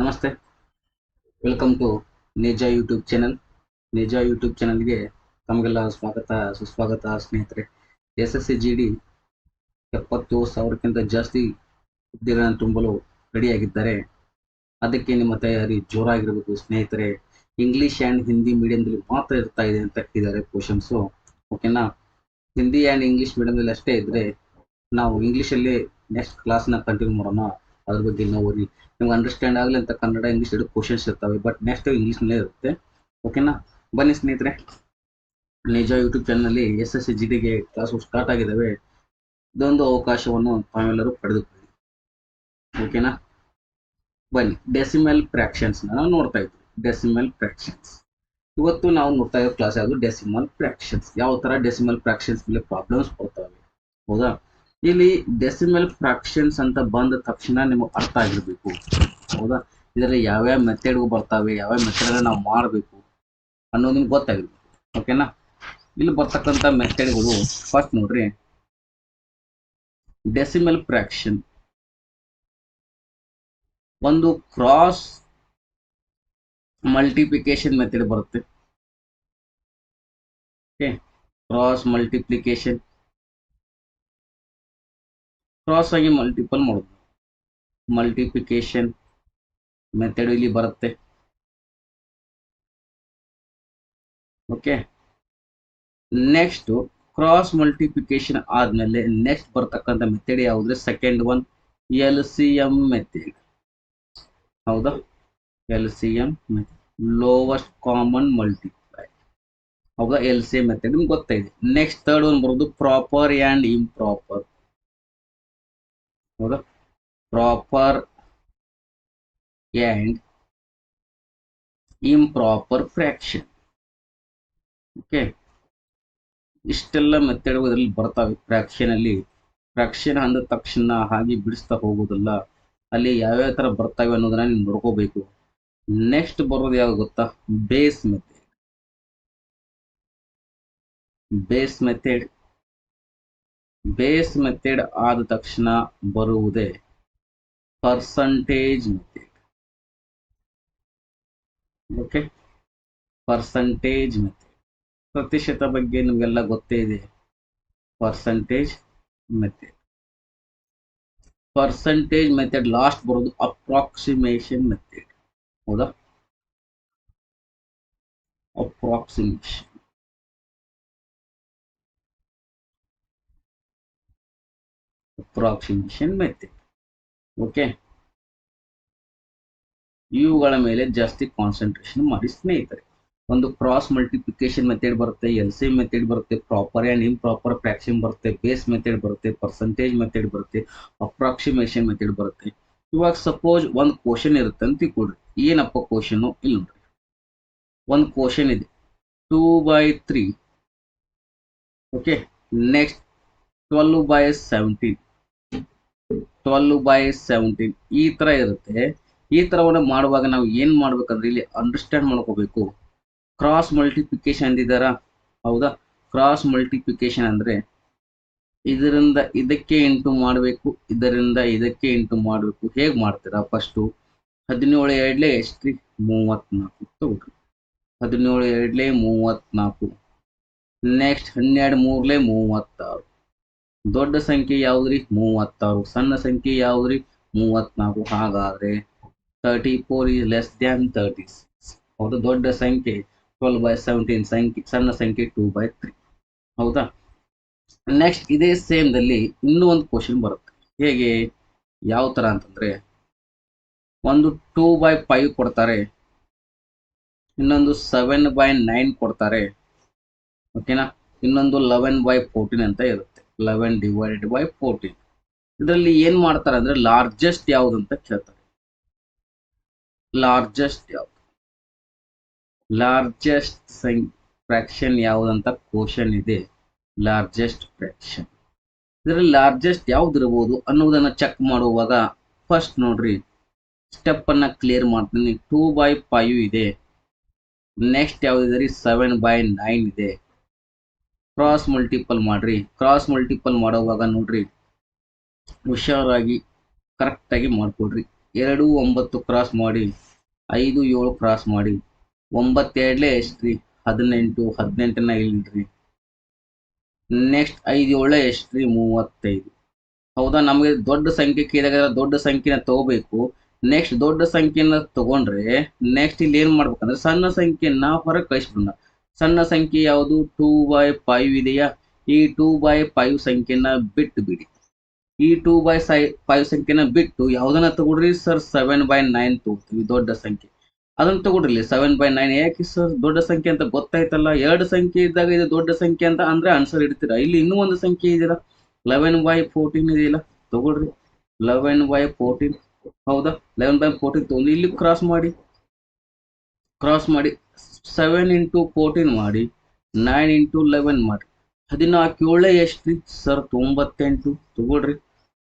ನಮಸ್ತೆ, welcome to ನಿಜ YouTube channel. ನಿಜ ಯೂಟ್ಯೂಬ್ ಚಾನಲ್ಗೆ ತಮಗೆಲ್ಲ ಸ್ವಾಗತ ಸುಸ್ವಾಗತ ಸ್ನೇಹಿತರೆ. SSC GD 70,000ಕ್ಕಿಂತ ಜಾಸ್ತಿ ಹುದ್ದೆಗಳನ್ನು ತುಂಬಲು ರೆಡಿಯಾಗಿದ್ದಾರೆ. ಅದಕ್ಕೆ ನಿಮ್ಮ ತಯಾರಿ ಜೋರಾಗಿರಬೇಕು ಸ್ನೇಹಿತರೆ. ಇಂಗ್ಲೀಷ್ ಆ್ಯಂಡ್ ಹಿಂದಿ ಮೀಡಿಯಂದಲ್ಲಿ ಮಾತ್ರ ಇರ್ತಾ ಇದೆ ಅಂತ ಹೇಳಿದ್ದಾರೆ ಕ್ವಶನ್ಸು. ಓಕೆನಾ? ಹಿಂದಿ ಆ್ಯಂಡ್ ಇಂಗ್ಲೀಷ್ ಮೀಡಿಯಂದಲ್ಲಿ ಅಷ್ಟೇ ಇದ್ದರೆ ನಾವು ಇಂಗ್ಲೀಷಲ್ಲಿ ನೆಕ್ಸ್ಟ್ ಕ್ಲಾಸ್ನ ಕಂಟಿನ್ಯೂ ಮಾಡೋಣ. ಅದ್ರ ಬಗ್ಗೆ ನೋಡ್ರಿ, ನಿಮ್ಗೆ ಅಂಡರ್ಸ್ಟ್ಯಾಂಡ್ ಆಗಲಿ ಅಂತ ಕನ್ನಡ ಇಂಗ್ಲೀಷ್ ಎರಡು ಕ್ವಶನ್ಸ್ ಇರ್ತವೆ, ಬಟ್ ನೆಕ್ಸ್ಟ್ ಇಂಗ್ಲೀಷ್ನಲ್ಲೇ ಇರುತ್ತೆ. ಓಕೆನಾ? ಬನ್ನಿ ಸ್ನೇಹಿತರೆ, ನಿಜ ಯೂಟ್ಯೂಬ್ ಚಾನಲ್ನಲ್ಲಿ SSC GDಗೆ ಕ್ಲಾಸು ಸ್ಟಾರ್ಟ್ ಆಗಿದ್ದಾವೆ. ಇದೊಂದು ಅವಕಾಶವನ್ನು ತಾವೆಲ್ಲರೂ ಪಡೆದುಕೊಳ್ಳಿ. ಓಕೆನಾ? ಬನ್ನಿ, ಡೆಸಿಮಲ್ ಫ್ರಾಕ್ಷನ್ಸ್ ನಾವು ನೋಡ್ತಾ ಇದ್ವಿ. ಡೆಸಿಮಲ್ ಫ್ರಾಕ್ಷನ್ಸ್ ಇವತ್ತು ನಾವು ನೋಡ್ತಾ ಇರೋ ಕ್ಲಾಸ್ ಯಾವುದು? Decimal fractions. ಯಾವ ತರ ಡೆಸಿಮಲ್ ಫ್ರಾಕ್ಷನ್ಸ್ ಮೇಲೆ ಪ್ರಾಬ್ಲಮ್ಸ್ ಬರ್ತವೆ, ಹೌದಾ? ಇಲ್ಲಿ ಡೆಸಿಮಲ್ ಫ್ರಾಕ್ಷನ್ಸ್ ಅಂತ ಬಂದ ತಕ್ಷಣ ನಿಮಗೆ ಅರ್ಥ ಆಗಿರ್ಬೇಕು, ಹೌದಾ? ಇದರಲ್ಲಿ ಯಾವ್ಯಾವ ಮೆಥಡ್ಗಳು ಬರ್ತಾವೆ, ಯಾವ್ಯಾವ ಮೆಥಡ್ ನಾವು ಮಾಡಬೇಕು ಅನ್ನೋದು ನಿಮ್ಗೆ ಗೊತ್ತಾಗಿರ್ಬೇಕು. ಓಕೆನಾ? ಇಲ್ಲಿ ಬರ್ತಕ್ಕಂಥ ಮೆಥಡ್ಗಳು ಫಸ್ಟ್ ನೋಡ್ರಿ, ಡೆಸಿಮಲ್ ಫ್ರಾಕ್ಷನ್ ಒಂದು ಕ್ರಾಸ್ ಮಲ್ಟಿಪ್ಲಿಕೇಶನ್ ಮೆಥಡ್ ಬರುತ್ತೆ. ಓಕೆ, ಕ್ರಾಸ್ ಮಲ್ಟಿಪ್ಲಿಕೇಶನ್, ಕ್ರಾಸ್ ಆಗಿ ಮಲ್ಟಿಪಲ್ ಮಾಡೋದು, ಮಲ್ಟಿಪ್ಲಿಕೇಶನ್ ಮೆಥಡ್ ಇಲ್ಲಿ ಬರುತ್ತೆ. ಓಕೆ, ನೆಕ್ಸ್ಟ್ ಕ್ರಾಸ್ ಮಲ್ಟಿಪ್ಲಿಕೇಶನ್ ಆದ್ಮೇಲೆ ನೆಕ್ಸ್ಟ್ ಬರ್ತಕ್ಕಂಥ ಮೆಥಡ್ ಯಾವುದ್ರೆ? ಸೆಕೆಂಡ್ ಒನ್ LCM ಮೆಥಡ್, ಹೌದಾ? LCM method, lowest common multiply, ಹೌದಾ? LCM ಮೆಥಡ್ ನಿಮ್ಗೆ ಗೊತ್ತಾಗಿದೆ. ನೆಕ್ಸ್ಟ್ ಥರ್ಡ್ ಒನ್ ಬರೋದು ಪ್ರಾಪರ್ ಆ್ಯಂಡ್ ಇಂಪ್ರಾಪರ್, ಹೌದಾ? Proper and improper fraction. Okay, ಇಷ್ಟೆಲ್ಲ ಮೆಥಡ್ ಇದರಲ್ಲಿ ಬರ್ತವೆ. ಫ್ರಾಕ್ಷನ್ ಅಲ್ಲಿ ಫ್ರಾಕ್ಷನ್ ಅಂದ ತಕ್ಷಣ ಹಾಗೆ ಬಿಡಿಸ್ತಾ ಹೋಗೋದಿಲ್ಲ, ಅಲ್ಲಿ ಯಾವ್ಯಾವ ತರ ಬರ್ತವೆ ಅನ್ನೋದನ್ನ ನೀವು ನೋಡ್ಕೋಬೇಕು. ನೆಕ್ಸ್ಟ್ ಬರೋದು ಯಾವ್ದು ಗೊತ್ತಾ? Base method. Base method, base method ಆದ ತಕ್ಷಣ ಬರುವುದೇ percentage method. Okay, percentage method, ಪ್ರತಿಶತ ಬಗ್ಗೆ ನಿಮಗೆಲ್ಲ ಗೊತ್ತೇ ಇದೆ. Percentage method, percentage method last ಬರೋದು ಅಪ್ರಾಕ್ಸಿಮೇಷನ್ ಮೆಥಡ್, ಹೌದಾ? Approximation, approximation method. ಓಕೆ, ಇವುಗಳ ಮೇಲೆ ಜಾಸ್ತಿ ಕಾನ್ಸಂಟ್ರೇಷನ್ ಮಾಡಿ ಸ್ನೇಹಿತರೆ. ಒಂದು ಕ್ರಾಸ್ ಮಲ್ಟಿಪ್ಲಿಕೇಶನ್ ಮೆಥಡ್ ಬರುತ್ತೆ, LCM ಮೆಥಡ್ ಬರುತ್ತೆ, ಪ್ರಾಪರ್ ಆ್ಯಂಡ್ ಇಂಪ್ರಾಪರ್ ಫ್ರಾಕ್ಷನ್ ಬರುತ್ತೆ, ಬೇಸ್ ಮೆಥಡ್ ಬರುತ್ತೆ, ಪರ್ಸಂಟೇಜ್ ಮೆಥಡ್ ಬರುತ್ತೆ, ಅಪ್ರಾಕ್ಸಿಮೇಷನ್ ಮೆಥಡ್ ಬರುತ್ತೆ. ಇವಾಗ ಸಪೋಸ್ ಒಂದು ಕ್ವಶನ್ ಇರುತ್ತೆ ಅಂತ ತಿಳ್ಕೊಳ್ರಿ. ಏನಪ್ಪ ಕ್ವಶನ್? ಇಲ್ಲಿ ನೋಡ್ರಿ, ಒಂದು ಕ್ವಶನ್ ಇದೆ 2/3. ಓಕೆ, ನೆಕ್ಸ್ಟ್ 12/17, 12/17 ಈ ತರ ಇರುತ್ತೆ. ಈ ತರವನ್ನು ಮಾಡುವಾಗ ನಾವು ಏನ್ ಮಾಡ್ಬೇಕಂದ್ರೆ ಇಲ್ಲಿ ಅಂಡರ್ಸ್ಟ್ಯಾಂಡ್ ಮಾಡ್ಕೋಬೇಕು. ಕ್ರಾಸ್ ಮಲ್ಟಿಪ್ಲಿಕೇಶನ್ ಅಂದಿದಾರ, ಹೌದಾ? ಕ್ರಾಸ್ ಮಲ್ಟಿಪ್ಲಿಕೇಶನ್ ಅಂದ್ರೆ ಇದರಿಂದ ಇದಕ್ಕೆ ಇಂಟು ಮಾಡಬೇಕು, ಇದರಿಂದ ಇದಕ್ಕೆ ಇಂಟು ಮಾಡಬೇಕು. ಹೇಗ್ ಮಾಡ್ತೀರಾ? ಫಸ್ಟು 17 ಎರಡ್ಲೆ ಎಷ್ಟ್ರಿ? 34 ತಗೊಳ್ರಿ. 17 ಎರಡ್ಲೆ 34. ನೆಕ್ಸ್ಟ್ 12 ಮೂರ್ಲೆ 36. ದೊಡ್ಡ ಸಂಖ್ಯೆ ಯಾವ್ದ್ರಿ? 36. ಸಣ್ಣ ಸಂಖ್ಯೆ ಯಾವ್ದ್ರಿ? 34. ಹಾಗಾದ್ರೆ 34 is less than 36. ಹೌದಾ? ದೊಡ್ಡ ಸಂಖ್ಯೆ 12/17, ಸಂಖ್ಯೆ ಸಣ್ಣ ಸಂಖ್ಯೆ 2/3, ಹೌದಾ? ನೆಕ್ಸ್ಟ್ ಇದೇ ಸೇಮ್ ದಲ್ಲಿ ಇನ್ನೂ ಒಂದು ಕ್ವಶನ್ ಬರುತ್ತೆ. ಹೇಗೆ, ಯಾವ ತರ ಅಂತಂದ್ರೆ, ಒಂದು 2/5 ಕೊಡ್ತಾರೆ, ಇನ್ನೊಂದು 7/9 ಕೊಡ್ತಾರೆ. ಓಕೆನಾ? ಇನ್ನೊಂದು 11/14 ಅಂತ ಇರುತ್ತೆ. 11/14. ಇದರಲ್ಲಿ ಏನ್ ಮಾಡ್ತಾರೆ ಅಂದ್ರೆ ಲಾರ್ಜೆಸ್ಟ್ ಯಾವ್ದು ಅಂತ ಕೇಳ್ತಾರೆ. ಲಾರ್ಜೆಸ್ಟ್ ಯಾವ್ದು, ಲಾರ್ಜೆಸ್ಟ್ ಫ್ರಾಕ್ಷನ್ ಯಾವುದಂತ ಕ್ವಶನ್ ಇದೆ. ಲಾರ್ಜೆಸ್ಟ್ ಫ್ರಾಕ್ಷನ್, ಇದರಲ್ಲಿ ಲಾರ್ಜೆಸ್ಟ್ ಯಾವ್ದು ಇರಬಹುದು ಅನ್ನೋದನ್ನ ಚೆಕ್ ಮಾಡುವಾಗ ಫಸ್ಟ್ ನೋಡ್ರಿ, ಸ್ಟೆಪ್ ಅನ್ನ ಕ್ಲಿಯರ್ ಮಾಡ್ತೀನಿ. 2/5 ಇದೆ, ನೆಕ್ಸ್ಟ್ ಯಾವ್ದಿದೆ ರೀ? 7/9 ಇದೆ. ಕ್ರಾಸ್ ಮಲ್ಟಿಪಲ್ ಮಾಡ್ರಿ. ಕ್ರಾಸ್ ಮಲ್ಟಿಪಲ್ ಮಾಡುವಾಗ ನೋಡ್ರಿ, ಹುಷಾರಾಗಿ ಕರೆಕ್ಟ್ ಆಗಿ ಮಾಡ್ಕೊಡ್ರಿ. 2 9 ಕ್ರಾಸ್ ಮಾಡಿ 5 7 ಕ್ರಾಸ್ ಮಾಡಿ 9 2 ಎಷ್ಟ್ರಿ 18 18ನ ಇಲ್ರಿ. ನೆಕ್ಸ್ಟ್ 5 7 ಎಷ್ಟ್ರಿ 35. ಹೌದಾ, ನಮಗೆ ದೊಡ್ಡ ಸಂಖ್ಯೆ ಕೇಳಿದಾಗ ದೊಡ್ಡ ಸಂಖ್ಯೆನ ತಗೋಬೇಕು. ನೆಕ್ಸ್ಟ್ ದೊಡ್ಡ ಸಂಖ್ಯೆನ ತಗೊಂಡ್ರೆ ನೆಕ್ಸ್ಟ್ ಇಲ್ಲಿ ಏನ್ ಮಾಡ್ಬೇಕಂದ್ರೆ ಸಣ್ಣ ಸಂಖ್ಯೆನ ಹೊರಗೆ ಕಳಿಸ್ಬಿಡೋಣ. ಸಣ್ಣ ಸಂಖ್ಯೆ ಯಾವುದು 2/5 ಇದೆಯಾ, ಈ 2/5 ಸಂಖ್ಯೆನ ಬಿಟ್ಟು ಬಿಡಿ. ಈ 2/5 ಸಂಖ್ಯೆನ ಬಿಟ್ಟು ಯಾವ್ದನ್ನ ತಗೊಡ್ರಿ ಸರ್ 7/9 ತಗೋತೀವಿ ದೊಡ್ಡ ಸಂಖ್ಯೆ. ಅದನ್ನ ತಗೊಡ್ರಿ 7/9. ಯಾಕೆ ಸರ್ ದೊಡ್ಡ ಸಂಖ್ಯೆ ಅಂತ ಗೊತ್ತಾಯ್ತಲ್ಲ, ಎರಡು ಸಂಖ್ಯೆ ಇದ್ದಾಗ ಇದು ದೊಡ್ಡ ಸಂಖ್ಯೆ ಅಂತ ಅಂದ್ರೆ ಆನ್ಸರ್ ಇಡ್ತೀರಾ. ಇಲ್ಲಿ ಇನ್ನೂ ಒಂದು ಸಂಖ್ಯೆ ಇದೆಯಲ್ಲ 11/14 ಇದೆಯಲ್ಲ, ತಗೊಳ್ರಿ 11/14. ಹೌದಾ, 11/14 ತಗೊಂಡು ಇಲ್ಲಿ ಕ್ರಾಸ್ ಮಾಡಿ 7 × 14 ಮಾಡಿ 9 × 11 ಮಾಡಿ 14 7 ಎಷ್ಟ್ರಿ ಸರ್ 98. ತಗೊಳ್ರಿ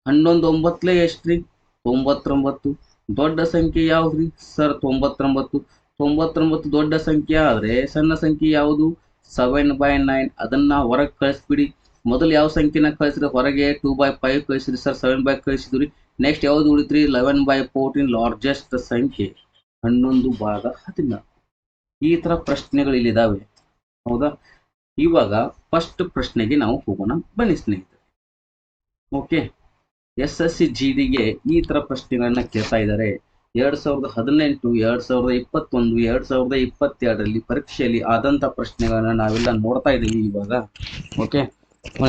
11 9 ಎಷ್ಟ್ರಿ 99. ದೊಡ್ಡ ಸಂಖ್ಯೆ ಯಾವ್ದ್ರಿ ಸರ್ 99. 99 ದೊಡ್ಡ ಸಂಖ್ಯೆ ಆದ್ರೆ ಸಣ್ಣ ಸಂಖ್ಯೆ ಯಾವುದು 7/9. ಅದನ್ನ ಹೊರಗೆ ಕಳಿಸ್ಬಿಡಿ. ಮೊದಲು ಯಾವ ಸಂಖ್ಯೆನ ಕಳಿಸ್ರಿ ಹೊರಗೆ 2/5 ಕಳಿಸ್ರಿ ಸರ್, 7/5 ಕಳಿಸಿದ್ರಿ. ನೆಕ್ಸ್ಟ್ ಯಾವ್ದು ಉಳಿತ್ರಿ 11/14 ಲಾರ್ಜೆಸ್ಟ್ ಸಂಖ್ಯೆ 11/14. ಈ ತರ ಪ್ರಶ್ನೆಗಳು ಇಲ್ಲಿದ್ದಾವೆ. ಹೌದಾ, ಇವಾಗ ಫಸ್ಟ್ ಪ್ರಶ್ನೆಗೆ ನಾವು ಹೋಗೋಣ ಬನ್ನಿ ಸ್ನೇಹಿತರೆ. ಓಕೆ, SSC GDಗೆ ಈ ತರ ಪ್ರಶ್ನೆಗಳನ್ನ ಕೇಳ್ತಾ ಇದ್ದಾರೆ. 2018 2021 2022ರಲ್ಲಿ ಪರೀಕ್ಷೆಯಲ್ಲಿ ಆದಂತ ಪ್ರಶ್ನೆಗಳನ್ನ ನಾವೆಲ್ಲ ನೋಡ್ತಾ ಇದ್ದೀವಿ ಇವಾಗ. ಓಕೆ,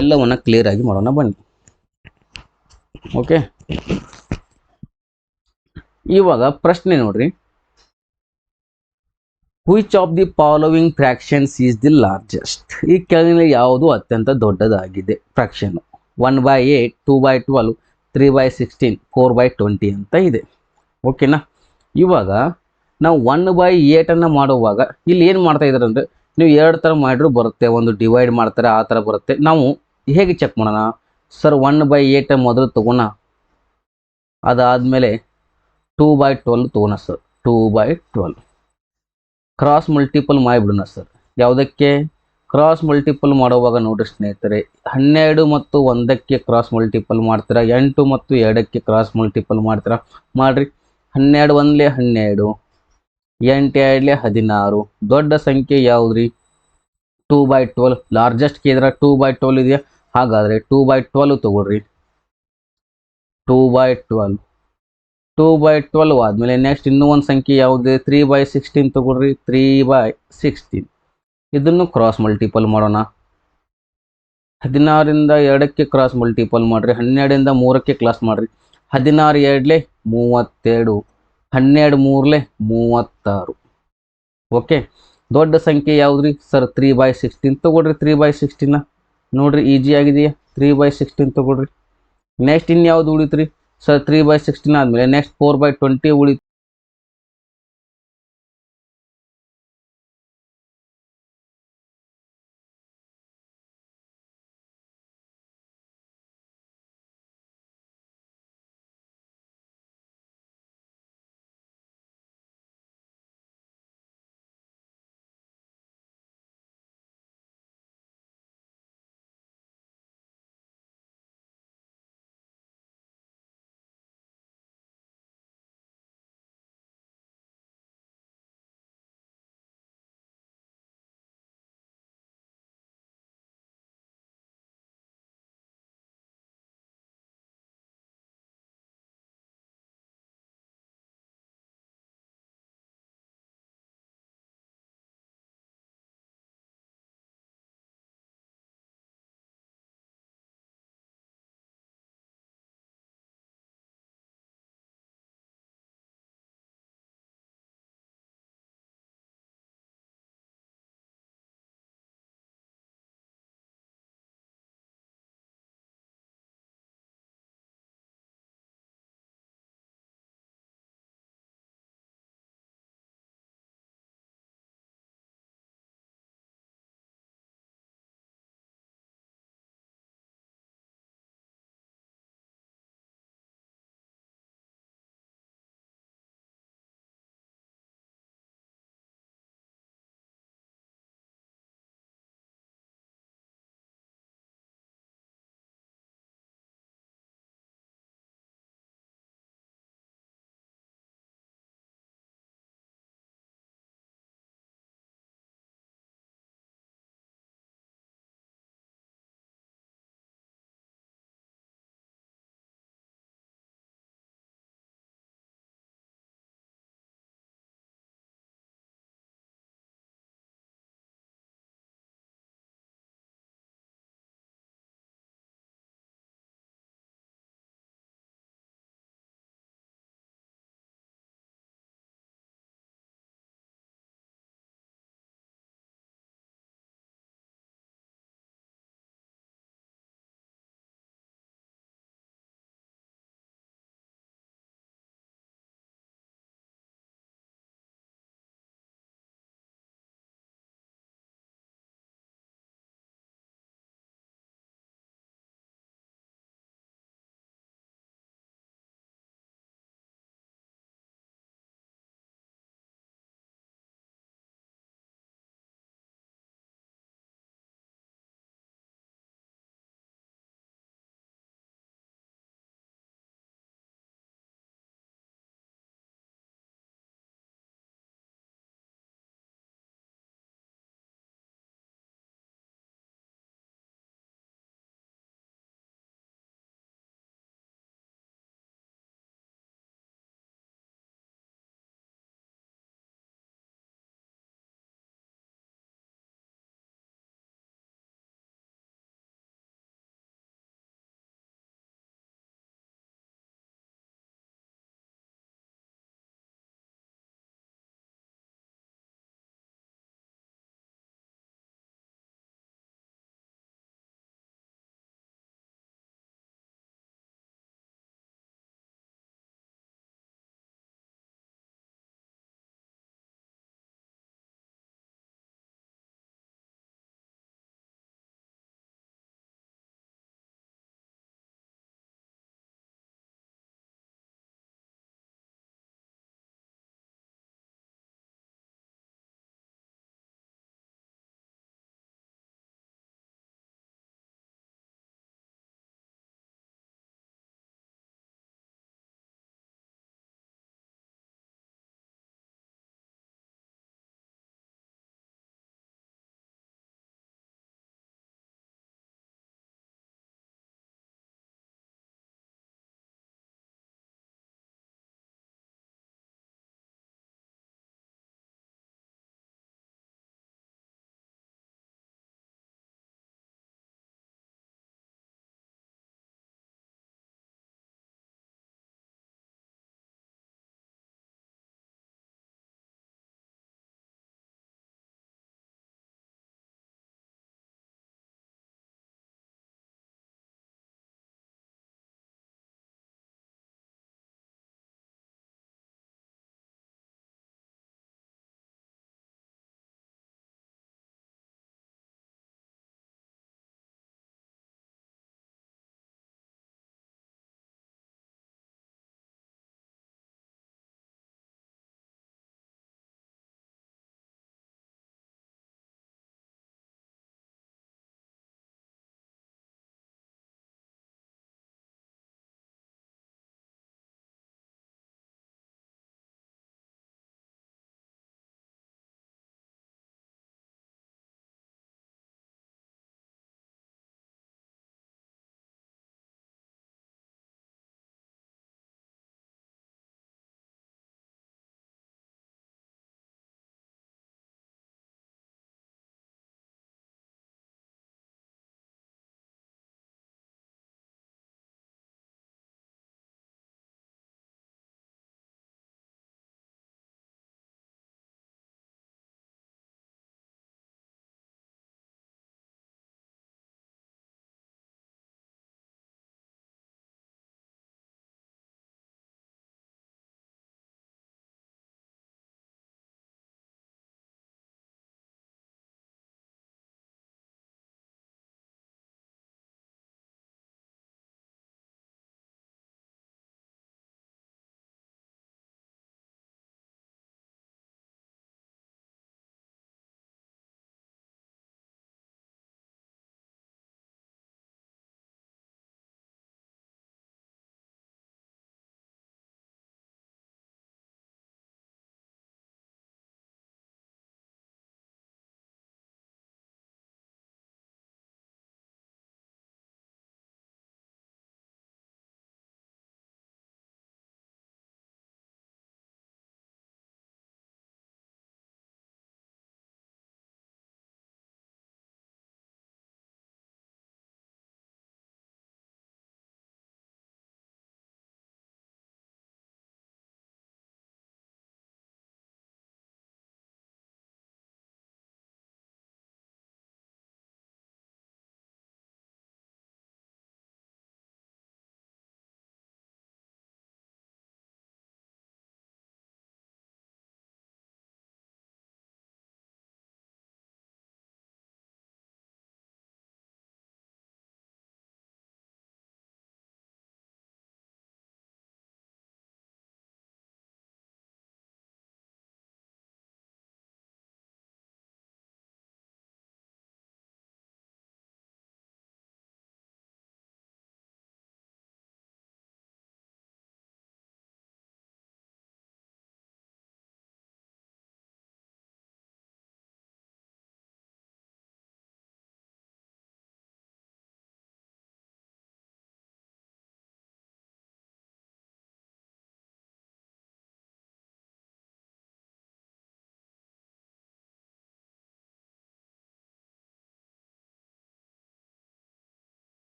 ಎಲ್ಲವನ್ನ ಕ್ಲಿಯರ್ ಆಗಿ ಮಾಡೋಣ ಬನ್ನಿ. ಓಕೆ, ಇವಾಗ ಪ್ರಶ್ನೆ ನೋಡ್ರಿ. Which of the following fractions is the largest? ಈ ಕೆಳಗಿನ ಯಾವುದು ಅತ್ಯಂತ ದೊಡ್ಡದಾಗಿದೆ ಫ್ರಾಕ್ಷನ್? 1/8, 2/12, 3/16, 4/20 ಅಂತ ಇದೆ. ಓಕೆನಾ, ಇವಾಗ ನಾವು 1/8 ಅನ್ನ ಮಾಡುವಾಗ ಇಲ್ಲಿ ಏನು ಮಾಡ್ತಾ ಇದ್ದಾರೆ ಅಂದರೆ, ನೀವು ಎರಡು ಥರ ಮಾಡಿದ್ರು ಬರುತ್ತೆ, ಒಂದು ಡಿವೈಡ್ ಮಾಡ್ತಾರೆ ಆ ಥರ ಬರುತ್ತೆ. ನಾವು ಹೇಗೆ ಚೆಕ್ ಮಾಡೋಣ ಸರ್? 1/8 ಮೊದಲು ತಗೋಣ, ಅದಾದಮೇಲೆ 2/12 ತಗೋಣ ಸರ್. 2/12 ಕ್ರಾಸ್ ಮಲ್ಟಿಪಲ್ ಮಾಡಿಬಿಡೋಣ ಸರ್. ಯಾವುದಕ್ಕೆ ಕ್ರಾಸ್ ಮಲ್ಟಿಪಲ್ ಮಾಡುವಾಗ ನೋಡ್ರಿ ಸ್ನೇಹಿತರೆ, 12 ಮತ್ತು 1ಕ್ಕೆ ಕ್ರಾಸ್ ಮಲ್ಟಿಪಲ್ ಮಾಡ್ತೀರಾ, 8 ಮತ್ತು 2ಕ್ಕೆ ಕ್ರಾಸ್ ಮಲ್ಟಿಪಲ್ ಮಾಡ್ತೀರಾ. ಮಾಡ್ರಿ 12 1 12, 8 2 16. ದೊಡ್ಡ ಸಂಖ್ಯೆ ಯಾವುದ್ರಿ 2/12. ಲಾರ್ಜೆಸ್ಟ್ ಕೇಳಿದ್ರೆ 2/12 ಇದೆಯಾ, ಹಾಗಾದರೆ 2/12 ತಗೊಳ್ರಿ. 2/12 ಆದಮೇಲೆ ನೆಕ್ಸ್ಟ್ ಇನ್ನೂ ಒಂದು ಸಂಖ್ಯೆ ಯಾವುದು 3/16 ತಗೊಳ್ರಿ. 3/16 ಇದನ್ನು ಕ್ರಾಸ್ ಮಲ್ಟಿಪಲ್ ಮಾಡೋಣ. 16ರಿಂದ 2ಕ್ಕೆ ಕ್ರಾಸ್ ಮಲ್ಟಿಪಲ್ ಮಾಡಿರಿ, 12ರಿಂದ 3ಕ್ಕೆ ಕ್ರಾಸ್ ಮಾಡಿರಿ. 16 2 32, 12 3 36. ಓಕೆ, ದೊಡ್ಡ ಸಂಖ್ಯೆ ಯಾವುದ್ರಿ ಸರ್ 3/16 ತಗೊಳ್ರಿ. 3/16 ನೋಡ್ರಿ ಈಜಿ ಆಗಿದೆಯಾ, 3/16 ತಗೊಳ್ರಿ. ನೆಕ್ಸ್ಟ್ ಇನ್ಯಾವುದು ಉಳಿತ್ರಿ ಸರ್ 3/16 ಆದಮೇಲೆ ನೆಕ್ಸ್ಟ್ 4/20 ಉಳಿತು.